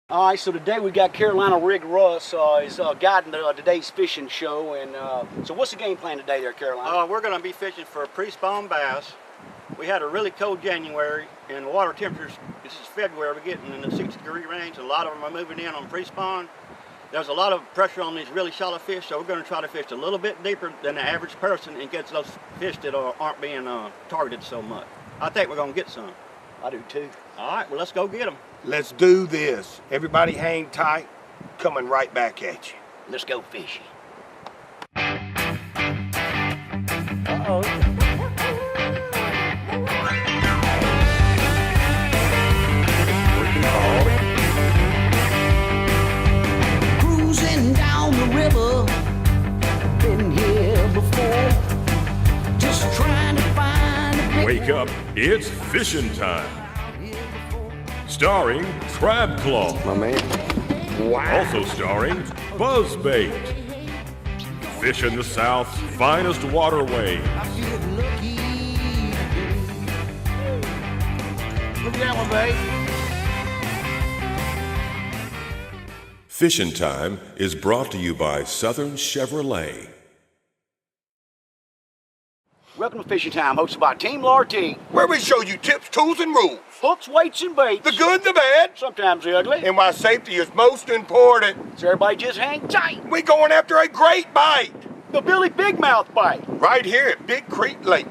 All right, so today we got Carolina Rig Russ is guiding today's fishing show, and so what's the game plan today there, Carolina? We're going to be fishing for pre-spawn bass. We had a really cold January, and the water temperatures, this is February, we're getting in the 60-degree range. A lot of them are moving in on pre-spawn. There's a lot of pressure on these really shallow fish, so we're going to try to fish a little bit deeper than the average person and get those fish that aren't being targeted so much. I think we're going to get some. I do too. All right, well, let's go get them. Let's do this. Everybody hang tight. Coming right back at you. Let's go fishing. Uh-oh. Cruising down the river, been here before, just trying to find a big Wake up, it's fishing time. Starring Crab Claw. My man. Wow. Also starring Buzzbait. Fish in the South's finest waterways. Look at that one, babe. Fishin' Time is brought to you by Southern Chevrolet. Welcome to Fishing Time, hosted by Team Lartigue. Where we show you tips, tools, and rules. Hooks, weights, and baits. The good, the bad, Sometimes the ugly. and why safety is most important. So everybody just hang tight. We going after a great bite. The Billy Big Mouth bite. Right here at Big Creek Lake.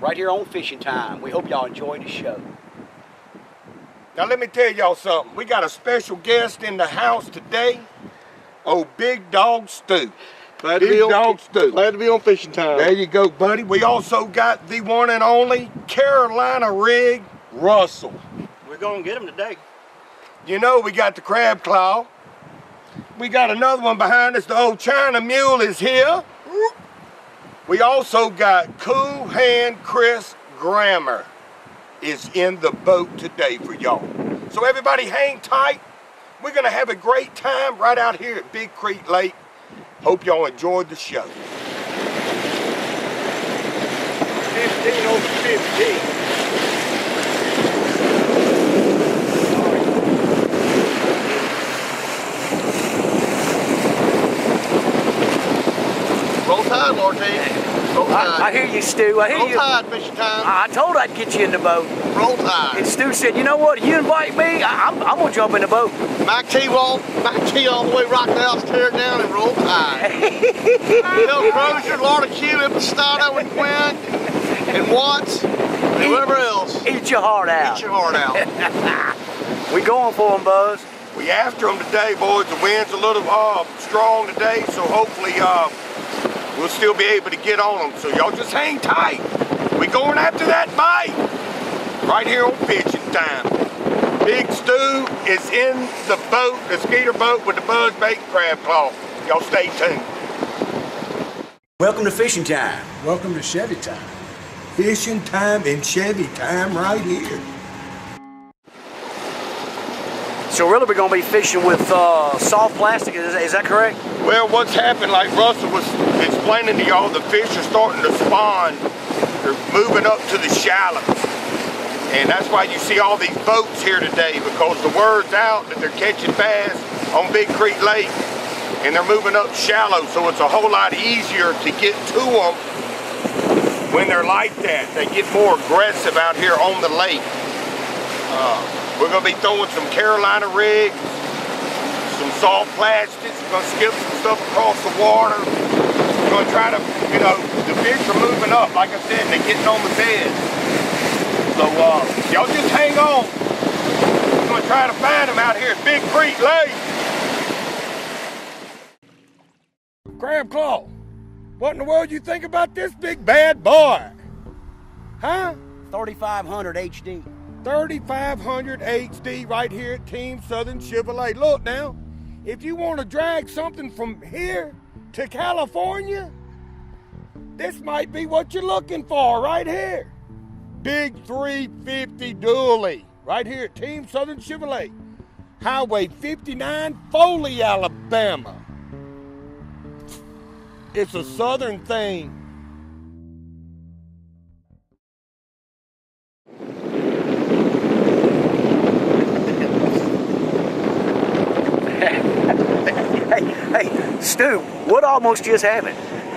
Right here on Fishing Time. We hope y'all enjoy the show. Now let me tell y'all something. We got a special guest in the house today. Oh, Big Dog Stu. Glad Big Dog Stu. Glad to be on Fishing Time. There you go, buddy. We also got the one and only Carolina Rig Russell. We're going to get them today. You know we got the Crab Claw. We got another one behind us. The old China Mule is here. We also got Cool Hand Chris Grammer is in the boat today for y'all. So everybody hang tight. We're gonna have a great time right out here at Big Creek Lake. Hope y'all enjoyed the show. 15 over 15. Roll tide, Lartigue. Roll tide. I hear you, Stu. I hear Roll you. tide, Fishing Time. I told I'd get you in the boat. Roll tide. And Stu said, you know what? You invite me, I'm going to jump in the boat. Mac T all the way, rock the house, tear it down, and roll tide. Bill Crozier, Lartigue, Impostado, and Quinn, and Watts, and whoever else. Eat your heart out. Eat your heart out. We going for them, Buzz. We after them today, boys. The wind's a little strong today, so hopefully we'll still be able to get on them. So y'all just hang tight. We going after that bite right here on Fishing Time. Big Stu is in the boat, the skeeter boat with the Buzzbait Crab Claw. Y'all stay tuned. Welcome to Fishing Time. Welcome to Chevy Time. Fishing Time and Chevy Time right here. So really we're going to be fishing with soft plastic, is that correct? Well, what's happened, like Russell was explaining to y'all, the fish are starting to spawn. They're moving up to the shallows. And that's why you see all these boats here today, because the word's out that they're catching bass on Big Creek Lake and they're moving up shallow, so it's a whole lot easier to get to them when they're like that. They get more aggressive out here on the lake. We're going to be throwing some Carolina rigs, some soft plastics. We're going to skip some stuff across the water. We're going to try to, you know, the fish are moving up. Like I said, they're getting on the bed. So y'all just hang on. We're going to try to find them out here at Big Creek Lake. Crab Claw, what in the world you think about this big bad boy? Huh? 3500 HD. 3500 HD right here at Team Southern Chevrolet. Look now, if you want to drag something from here to California, this might be what you're looking for right here. Big 350 dually right here at Team Southern Chevrolet. Highway 59, Foley, Alabama. It's a Southern thing. Stu, what almost just happened?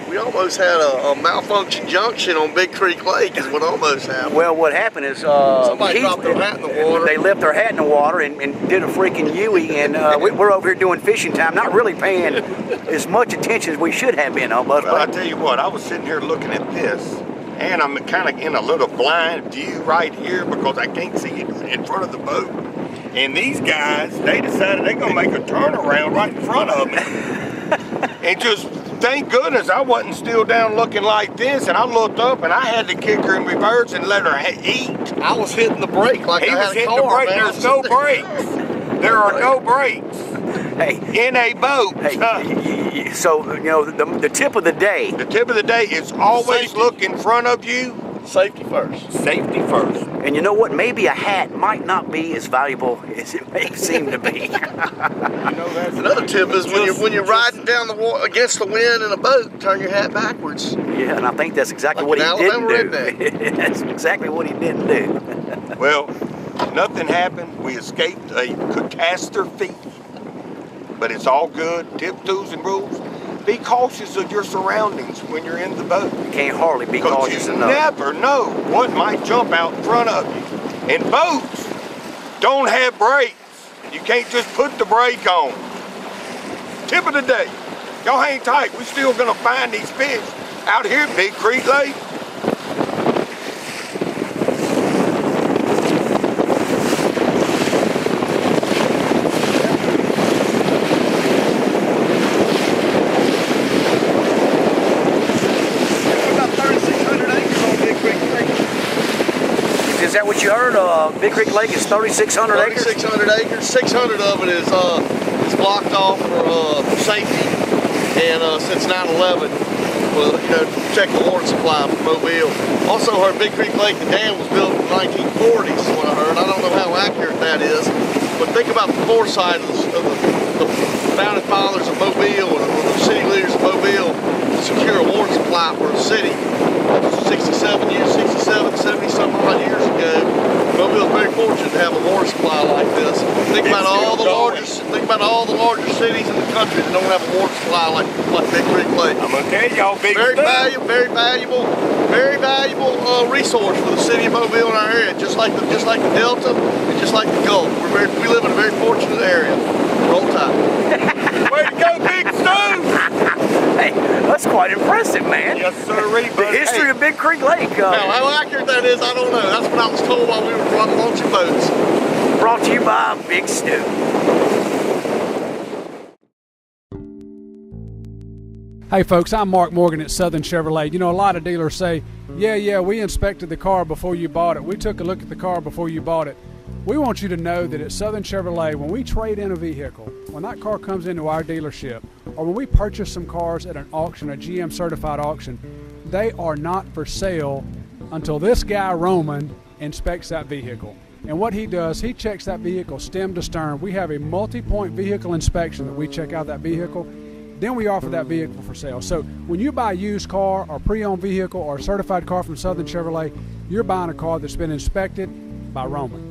We almost had a malfunction junction on Big Creek Lake is what almost happened. Well, what happened is Somebody dropped their hat in the water. They left their hat in the water and did a freaking Yui, and we're over here doing fishing time, not really paying as much attention as we should have been almost. Well, I tell you what, I was sitting here looking at this, and I'm kind of in a little blind view right here because I can't see it in front of the boat. And these guys, they decided they're gonna make a turnaround right in front of me. And just, thank goodness I wasn't still down looking like this, and I looked up and I had to kick her in reverse and let her eat. I was hitting the brake like He I was had a hitting car, the brake. man. There's no brakes. There are no brakes Hey, in a boat. hey, so you know the tip of the day. The tip of the day is always Safety. look in front of you. Safety first. Safety first. And you know what? Maybe a hat might not be as valuable as it may seem to be. You know, that's Another tip is when you're riding down the against the wind in a boat, turn your hat backwards. Yeah, and I think that's exactly Like what he an didn't Alabama do. That's exactly what he didn't do. Well, nothing happened. We escaped a catastrophe, but it's all good. Tip, twos, and rules. Be cautious of your surroundings when you're in the boat. You can't hardly be Because cautious you enough. never know what might jump out in front of you. And boats don't have brakes. You can't just put the brake on. Tip of the day. Y'all hang tight. We're still gonna find these fish out here at Big Creek Lake. About 3,600 acres on Big Creek Lake. Is that what you heard? Big Creek Lake is 3,600 acres? 3,600 acres. 600 of it is blocked off for safety. And since 9/11, well, you know, check the water supply for Mobile. Also heard Big Creek Lake, the dam was built in the 1940s, is what I heard. I don't know how accurate that is, but think about the foresight of the founding fathers of Mobile and the city leaders of Mobile to secure a water supply for a city. 70 some odd years ago, Mobile's very fortunate to have a water supply like this. Think about all the larger cities in the country that don't have a water supply like Big Creek Lake. I'm gonna tell y'all, big Very stuff. very valuable resource for the city of Mobile in our area, just like the Delta and just like the Gulf. We live in a very fortunate area. Roll Tide. Way to go, Big Stu! Hey, that's quite impressive, man. Yes, sir, The history of Big Creek Lake. Now, how accurate that is, I don't know. That's what I was told while we were launching boats. Brought to you by Big Stu. Hey folks, I'm Mark Morgan at Southern Chevrolet. You know, a lot of dealers say, yeah, we inspected the car before you bought it. We took a look at the car before you bought it. We want you to know that at Southern Chevrolet, when we trade in a vehicle, when that car comes into our dealership, or when we purchase some cars at an auction, a GM certified auction, they are not for sale until this guy, Roman, inspects that vehicle. And what he does, he checks that vehicle stem to stern. We have a multi-point vehicle inspection that we check out that vehicle. Then we offer that vehicle for sale. So when you buy a used car or pre-owned vehicle or a certified car from Southern Chevrolet, you're buying a car that's been inspected by Roman.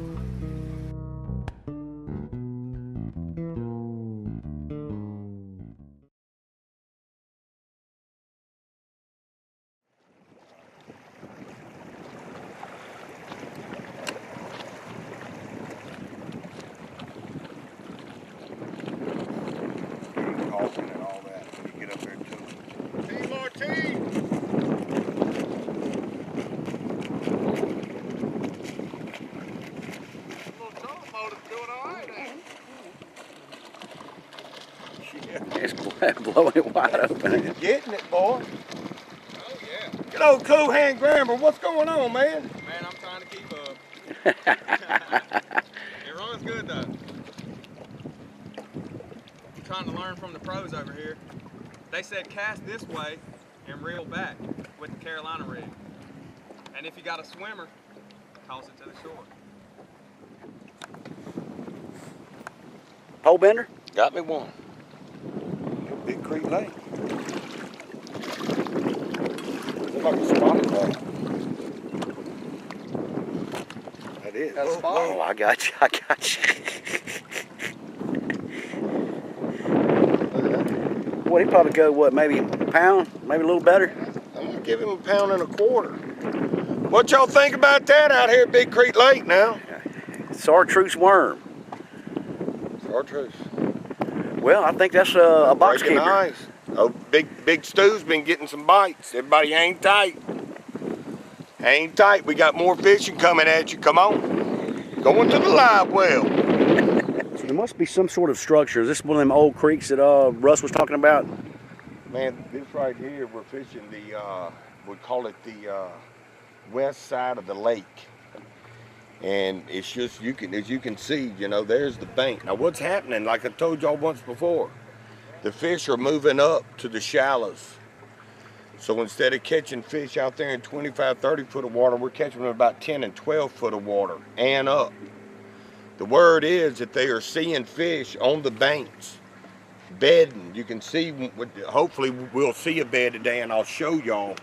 Caulking and all that when you get up there to it. Hey, Lartigue! It's blowing it wide open. You're getting it, boy. Oh, yeah. Good old cool hand Grammer, what's going on, man? Man, I'm trying to keep up. It runs good, though. I'm trying to learn from the pros over here. They said cast this way and reel back with the Carolina rig. And if you got a swimmer, toss it to the shore. Pole bender? Got me one. Big Creek Lake. Looks like a spotted ball. That is. Got a spot? Oh, I got you. I got you. What what, he'd probably go, what, maybe a pound, maybe a little better? I'm gonna give him 1.25 pounds. What y'all think about that out here at Big Creek Lake now? Chartreuse worm. Chartreuse. Well, I think that's a box Breaking keeper. ice. Oh, Big Stu's been getting some bites. Everybody hang tight. Hang tight. We got more fishing coming at you. Come on. Going to the live well. So there must be some sort of structure. Is this one of them old creeks that Russ was talking about? Man, this right here, we're fishing the, we call it the west side of the lake. And it's just, as you can see, you know, there's the bank. Now what's happening, like I told y'all once before, the fish are moving up to the shallows. So instead of catching fish out there in 25, 30 foot of water, we're catching them in about 10 and 12 foot of water and up. The word is that they are seeing fish on the banks, bedding. You can see, hopefully we'll see a bed today, and I'll show y'all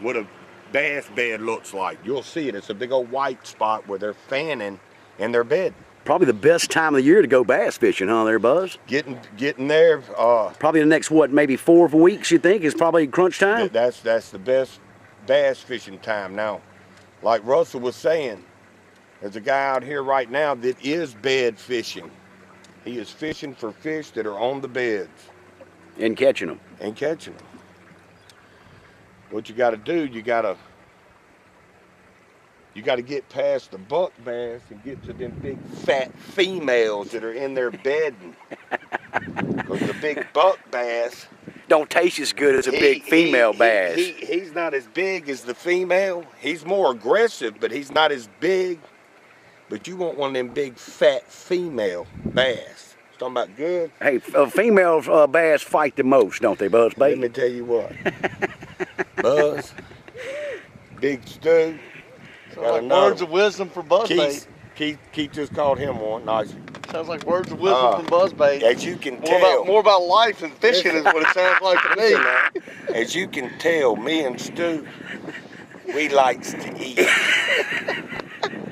what a bass bed looks like. You'll see it. It's a big old white spot where they're fanning and they're bedding. Probably the best time of the year to go bass fishing, huh, there, Buzz? Getting there. Probably the next, what, maybe 4 weeks, you think, is probably crunch time? That's the best bass fishing time. Now, like Russell was saying, there's a guy out here right now that is bed fishing. He is fishing for fish that are on the beds. And catching them. And catching them. What you got to do, you got to get past the buck bass and get to them big fat females that are in there bedding. Because the big buck bass don't taste as good as a big female bass. He's not as big as the female. He's more aggressive, but he's not as big. But you want one of them big fat female bass. Talking about good. Hey, female bass fight the most, don't they, Buzz, baby? Let me tell you what. Buzz, Big Stu. Sounds like words of wisdom for buzzbait. Keith just called him one. Nice. Sounds like words of wisdom from buzzbait. As you can tell. More about life than fishing is what it sounds like to me. As you can tell, me and Stu, we likes to eat.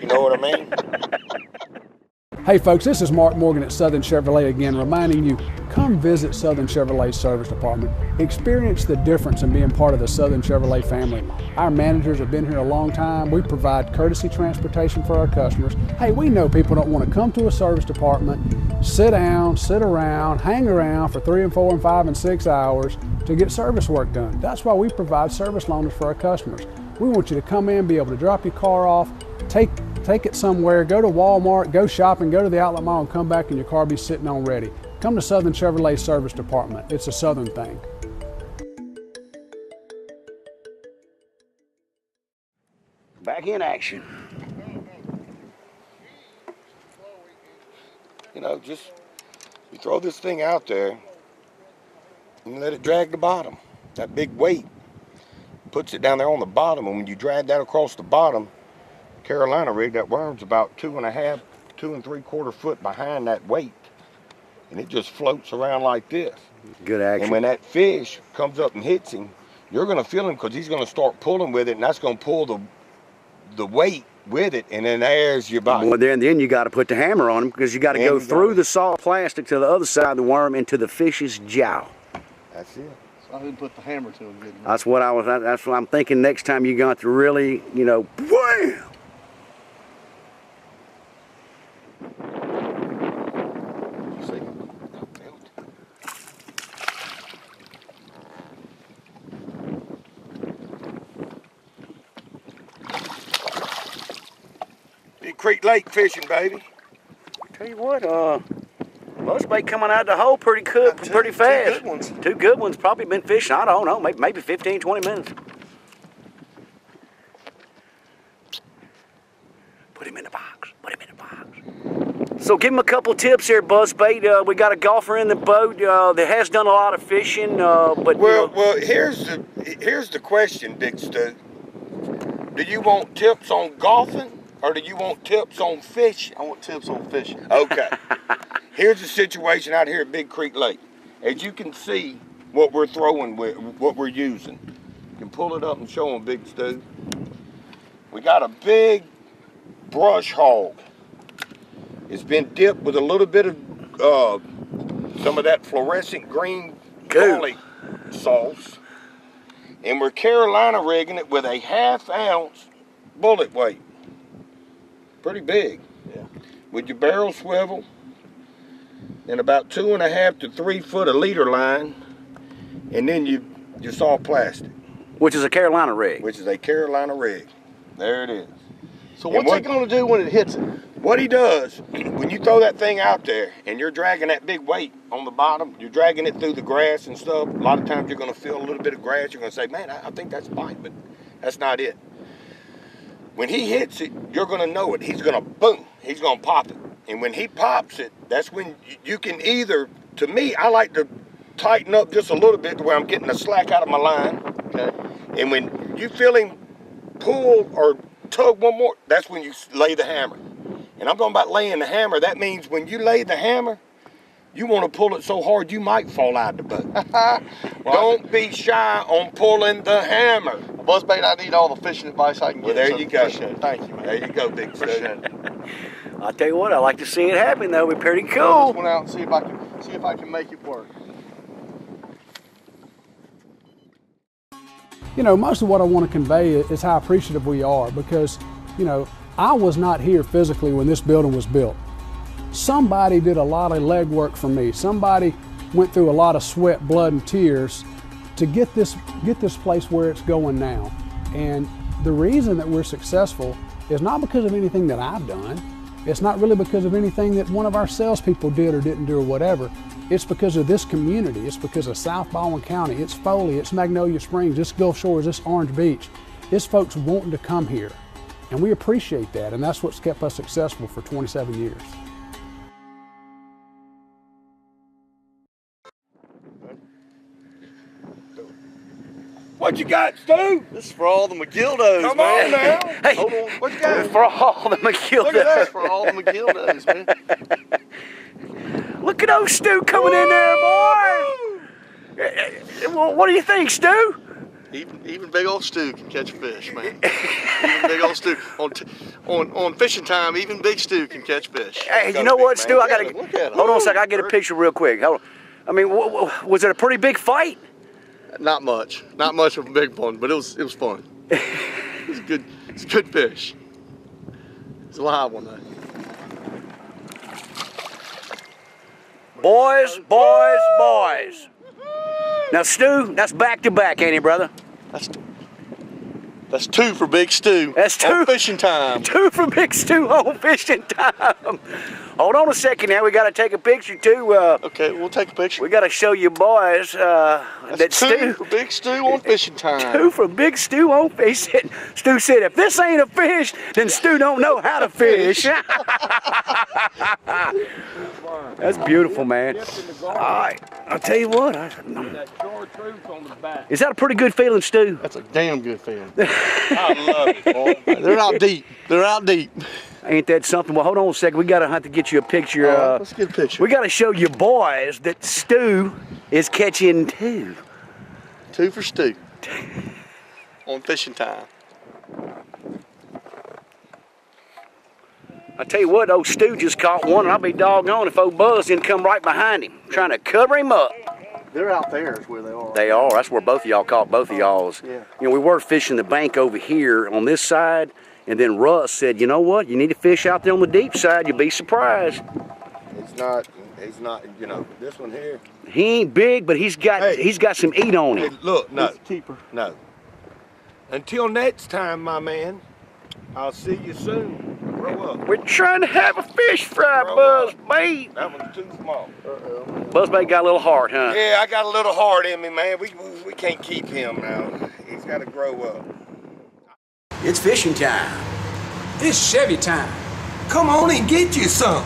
You know what I mean? Hey folks, this is Mark Morgan at Southern Chevrolet again, reminding you, come visit Southern Chevrolet Service Department. Experience the difference in being part of the Southern Chevrolet family. Our managers have been here a long time. We provide courtesy transportation for our customers. Hey, we know people don't want to come to a service department, sit down, sit around, hang around for 3 and 4 and 5 and 6 hours to get service work done. That's why we provide service loaners for our customers. We want you to come in, be able to drop your car off, take it somewhere, go to Walmart, go shopping, go to the outlet mall, and come back and your car be sitting on ready. Come to Southern Chevrolet Service Department. It's a Southern thing. Back in action. You know, just you throw this thing out there and let it drag the bottom. That big weight puts it down there on the bottom, and when you drag that across the bottom, Carolina rig, that worm's about 2.5, 2 3/4 foot behind that weight, and it just floats around like this. Good action. And when that fish comes up and hits him, you're going to feel him because he's going to start pulling with it, and that's going to pull the weight with it, and then there's your bite. Well, then you got to put the hammer on him because you got to go through the soft plastic to the other side of the worm into the fish's jaw. That's it. So I didn't put the hammer to him. That's what I'm thinking next time you got to really, you know, wham! Big Creek Lake fishing, baby. Tell you what, buzzbait coming out of the hole pretty fast. Two good ones. 2 good ones. Probably been fishing, I don't know, maybe 15, 20 minutes. Put him in the box. Put him in the box. So give him a couple tips here, buzzbait. We got a golfer in the boat that has done a lot of fishing, but well, here's the question, Big Stu. Do you want tips on golfing? Or do you want tips on fishing? I want tips on fishing. Okay. Here's the situation out here at Big Creek Lake. As you can see what we're throwing with, what we're using. You can pull it up and show them, Big Stu. We got a big brush hog. It's been dipped with a little bit of some of that fluorescent green sauce, and we're Carolina rigging it with a 1/2 ounce bullet weight. Pretty big. Yeah. With your barrel swivel and about 2.5 to 3 foot of leader line, and then your soft plastic. Which is a Carolina rig. Which is a Carolina rig. There it is. So what's it going to do when it hits it? What he does, when you throw that thing out there and you're dragging that big weight on the bottom, you're dragging it through the grass and stuff, a lot of times you're going to feel a little bit of grass. You're going to say, man, I think that's bite, but that's not it. When he hits it, you're going to know it. He's going to boom. He's going to pop it. And when he pops it, that's when you can either, to me, I like to tighten up just a little bit to where I'm getting the slack out of my line. Okay. And when you feel him pull or tug one more, that's when you lay the hammer. And I'm talking about laying the hammer. That means when you lay the hammer, you want to pull it so hard you might fall out the boat. Don't be shy on pulling the hammer. Well, Buzzbait, I need all the fishing advice I can get. Well, there so you go. Appreciate it. Thank you, man. There you go, big Appreciate Stu. it. I'll tell you what, I like to see it happen though. It'd be pretty I cool. just went out and see if I can make it work. You know, most of what I want to convey is how appreciative we are because, you know, I was not here physically when this building was built. Somebody did a lot of legwork for me. Somebody went through a lot of sweat, blood, and tears to get this place where it's going now. And the reason that we're successful is not because of anything that I've done. It's not really because of anything that one of our salespeople did or didn't do or whatever. It's because of this community. It's because of South Baldwin County. It's Foley, it's Magnolia Springs, it's Gulf Shores, it's Orange Beach. It's folks wanting to come here. And we appreciate that, and that's what's kept us successful for 27 years. What you got, Stu? This is for all the McGildos, Come man. on now. Hey, Hold on. What you got? for all the McGildos. Look at that. For all the McGildos, man. Look at those Stu coming in there, boy. Well, what do you think, Stu? Even big old Stu can catch a fish, man. Even big old Stu. On fishing time, even big Stu can catch fish. Hey, you know what, Stu? I gotta Look at him. hold on a second. I get a picture real quick. Hold on. I mean, was it a pretty big fight? Not much of a big one, but it was fun. It's a good fish. It's a live one though. Boys, boys, boys. Now, Stu, that's back to back, ain't it, brother? That's two for Big Stu. That's two. On fishing time. Two for Big Stu on fishing time. Hold on a second now. We got to take a picture, too. Okay, we'll take a picture. We got to show you boys that That's two Stu. for Big Stu on fishing time. Two for Big Stu on fishing. Stu said, if this ain't a fish, then Stu don't know how to fish. That's beautiful, man. All right, I'll tell you what. Is that a pretty good feeling, Stu? That's a damn good feeling. I love it, boy. They're out deep. They're out deep. Ain't that something? Well, hold on a second. We got to have to get you a picture. Let's get a picture. We got to show you boys that Stu is catching two. Two for Stu. On fishing time. I tell you what, old Stu just caught one, and I'll be doggone if old Buzz didn't come right behind him, trying to cover him up. They're out there is where they are. They are. That's where both of y'all caught both of y'all's. Yeah. You know, we were fishing the bank over here on this side, and then Russ said, you know what, you need to fish out there on the deep side. You'll be surprised. He's not, you know, this one here. He ain't big, but he's got some eat on Hey, him. look, no, It's a keeper. no. Until next time, my man, I'll see you soon. Grow up. We're trying to have a fish fry, Grow Buzz up. bait. That one's too small. Buzz bait got a little hard, huh? Yeah, I got a little heart in me, man. We can't keep him now. He's got to grow up. It's fishing time. It's Chevy time. Come on and get you some.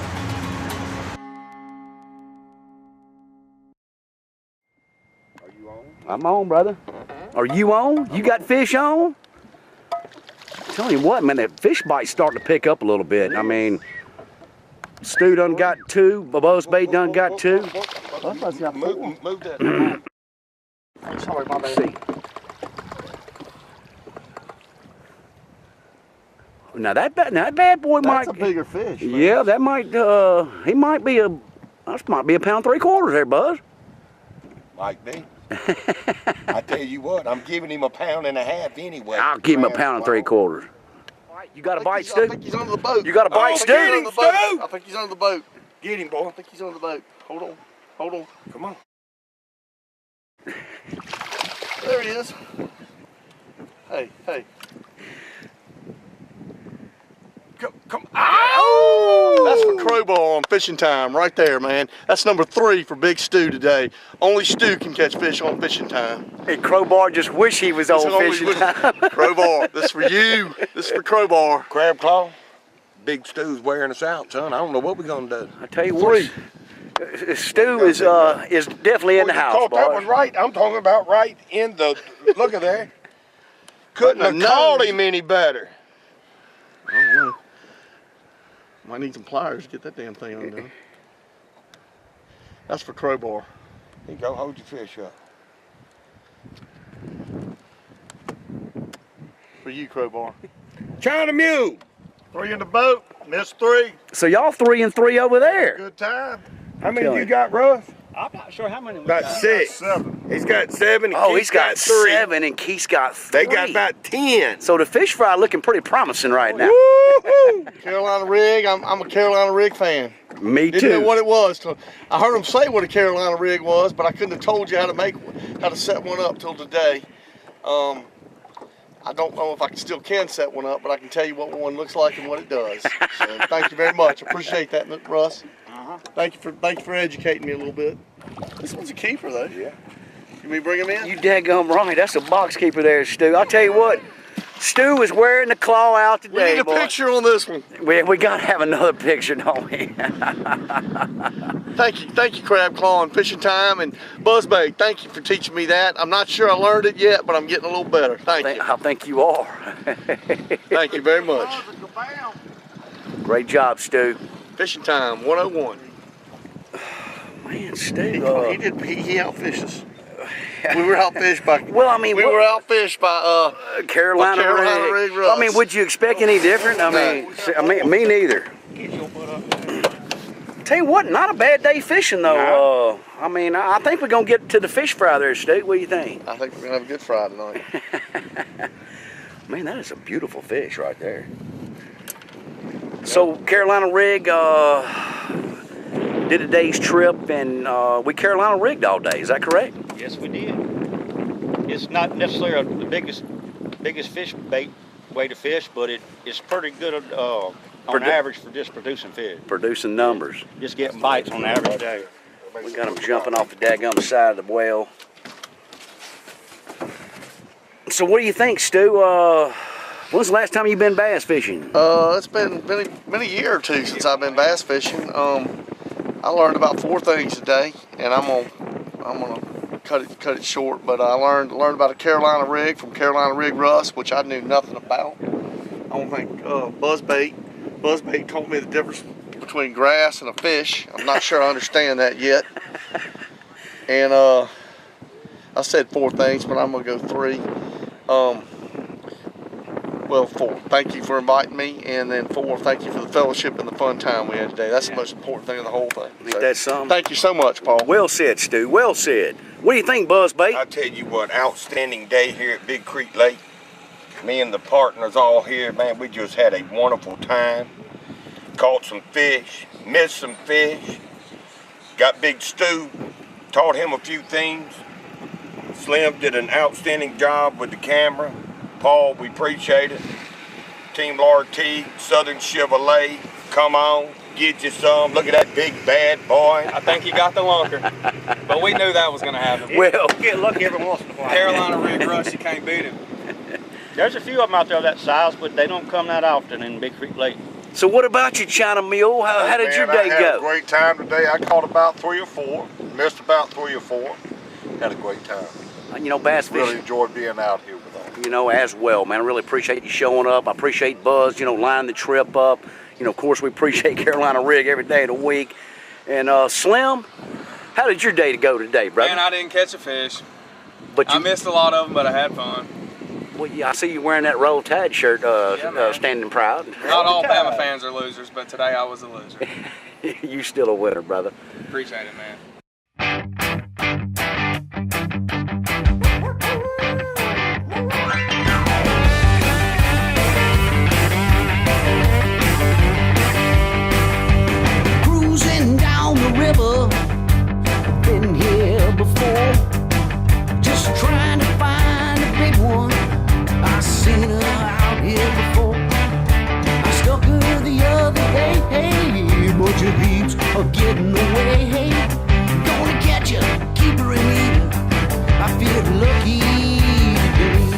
I'm on, brother. Are you on? You got fish on? Tell you what, man, that fish bite's starting to pick up a little bit. I mean, Stu done got two, Buzz bait done got two. Move that. Sorry, my bad. See. Now that bad boy That's might. a bigger fish. Man. Yeah, that might. He might be a. That might be a pound 3/4 there, Buzz. Might be. I tell you what, I'm giving him 1.5 pounds anyway. I'll give him 1 3/4 pounds. You got a bite, Stu? I think he's under the boat. You got a bite, Stu? I think he's under the boat. Get him, boy. I think he's under the boat. Hold on. Hold on. Come on. There he is. Hey, hey. Come. Ow! That's for crowbar on Fishing Time right there, man. That's number 3 for Big Stu today. Only Stu can catch fish on Fishing Time. And Crowbar just wish he was on Fishing Time. Crowbar, this is for you. This is for Crowbar. Crab Claw. Big Stu's wearing us out, son. I don't know what we're gonna do. I tell you what, Stu is definitely in the house, Caught that boys. one right. I'm talking about right in the. Look at there. Couldn't have called him any better. I don't know. Might need some pliers to get that damn thing undone. That's for crowbar. Here you go, hold your fish up. For you, crowbar. China Mule. 3 in the boat, missed 3. So y'all 3 and 3 over there. Good time. How many Killing you it. got, Russ? I'm not sure how many we About got. 6. 7. He's got 7. And Oh, Keith's he's got 3. 7 and Keith's got 3. They got about 10. So the fish fry looking pretty promising right now. Woo-hoo! Carolina rig, I'm a Carolina rig fan. Me Didn't know too. what it was. Till I heard them say what a Carolina rig was, but I couldn't have told you how to set one up till today. I don't know if I still can set one up, but I can tell you what one looks like and what it does. So thank you very much. I appreciate that, Russ. Thank you for educating me a little bit. This one's a keeper though. Yeah. You me bring him in? You daggum right. That's a box keeper there, Stu. I'll tell you what, Stu is wearing the claw out We today, need a boy. picture on this one. We got to have another picture, don't we? Thank you, Crab Claw and Fishing Time and Buzzbait. Thank you for teaching me that. I'm not sure I learned it yet, but I'm getting a little better. Thank you. I think you are. Thank you very much. Great job, Stu. Fishing Time 101. Man, He Stu. outfishes. We were outfished by. Well, I mean, we were outfished by Carolina Rig Russ. I mean, would you expect any different? I mean, me neither. Tell you what, not a bad day fishing though. I mean, I think we're gonna get to the fish fry there, Stu. What do you think? I think we're gonna have a good fry tonight. Man, that is a beautiful fish right there. So Carolina rig did a day's trip, and we Carolina rigged all day. Is that correct? Yes, we did. It's not necessarily the biggest fish bait way to fish, but it's pretty good on average for just producing fish. Producing numbers. Just getting bites on average day. We got them jumping off the daggum side of the well. So what do you think, Stu? When's the last time you've been bass fishing? It's been a year or two since I've been bass fishing. I learned about 4 things today, and I'm gonna cut it short. But I learned about a Carolina rig from Carolina Rig Russ, which I knew nothing about. I don't think Buzzbait told me the difference between grass and a fish. I'm not sure I understand that yet. And I said 4 things, but I'm gonna go 3. Well, 4. Thank you for inviting me, and then 4. Thank you for the fellowship and the fun time we had today. That's the most important thing of the whole thing. Ain't that something? Thank you so much, Paul. Well said, Stu. Well said. What do you think, Buzzbait? I tell you what, outstanding day here at Big Creek Lake. Me and the partners all here, man, we just had a wonderful time. Caught some fish, missed some fish. Got Big Stu, taught him a few things. Slim did an outstanding job with the camera. Paul, we appreciate it. Team Lartigue, Southern Chevrolet, come on, get you some. Look at that big bad boy. I think he got the lunker, but we knew that was going to happen. Well, Get lucky every once in a while. Carolina Rig Rush, you can't beat him. There's a few of them out there that size, but they don't come that often in Big Creek Lake. so what about you, China Mule? How did your day I had a go? great time today. I caught about 3 or 4, missed about 3 or 4. Had a great time. You know, bass fishing. Really enjoyed being out here with all. You know, as well, man. I really appreciate you showing up. I appreciate Buzz, you know, lining the trip up. You know, of course, we appreciate Carolina Rig every day of the week. And Slim, how did your day go today, brother? Man, I didn't catch a fish. But I missed a lot of them, but I had fun. Well, yeah, I see you wearing that Roll Tide shirt, standing proud. Not all Bama fans are losers, but today I was a loser. You still a winner, brother. Appreciate it, man. are getting away. Gonna catch her, keep her and eat her. I feel lucky today.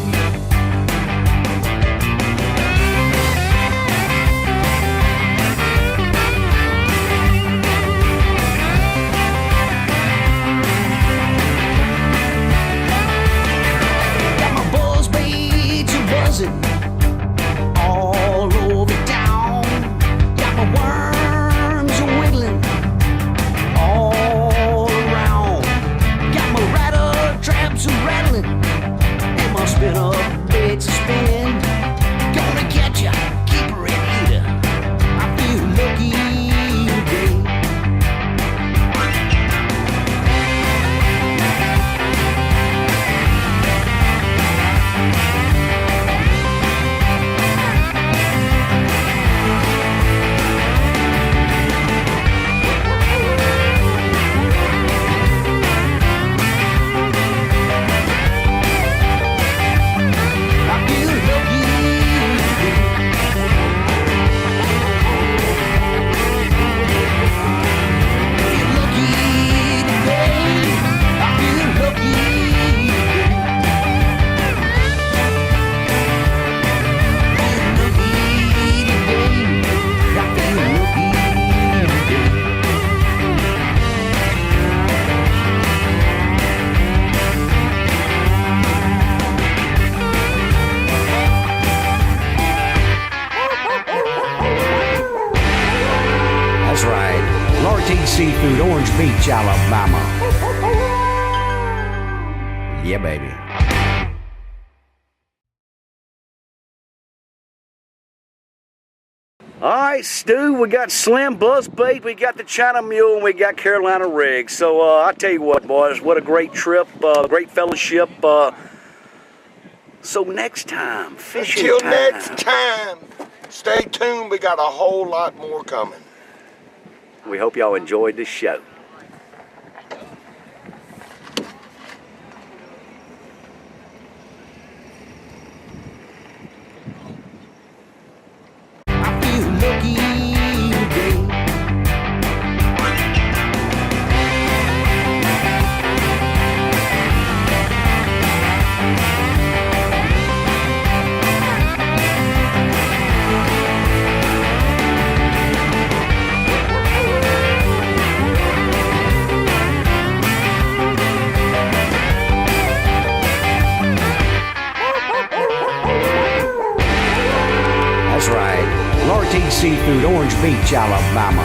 Got my buzz baits a buzzing all over town. Got my worms a wiggling all around. Got my rattle traps a rattling and my spinner baits a spinning. Gonna catch ya, keep her and eat her. I feel lucky today. I feel lucky today. Feel lucky today. I feel lucky today. Feel lucky today. I feel lucky today. That's right. Lartigue Seafood, Orange Beach, Alabama. Yeah, baby. All right, Stu, we got Slim Buzzbait, we got the China Mule, and we got Carolina Rig. So I tell you what, boys, what a great trip, great fellowship. So next time, fishing Till time. next time, stay tuned. We got a whole lot more coming. We hope y'all enjoyed this show. I feel lucky today. That's right. Lartigue Seafood, Orange Beach, Alabama.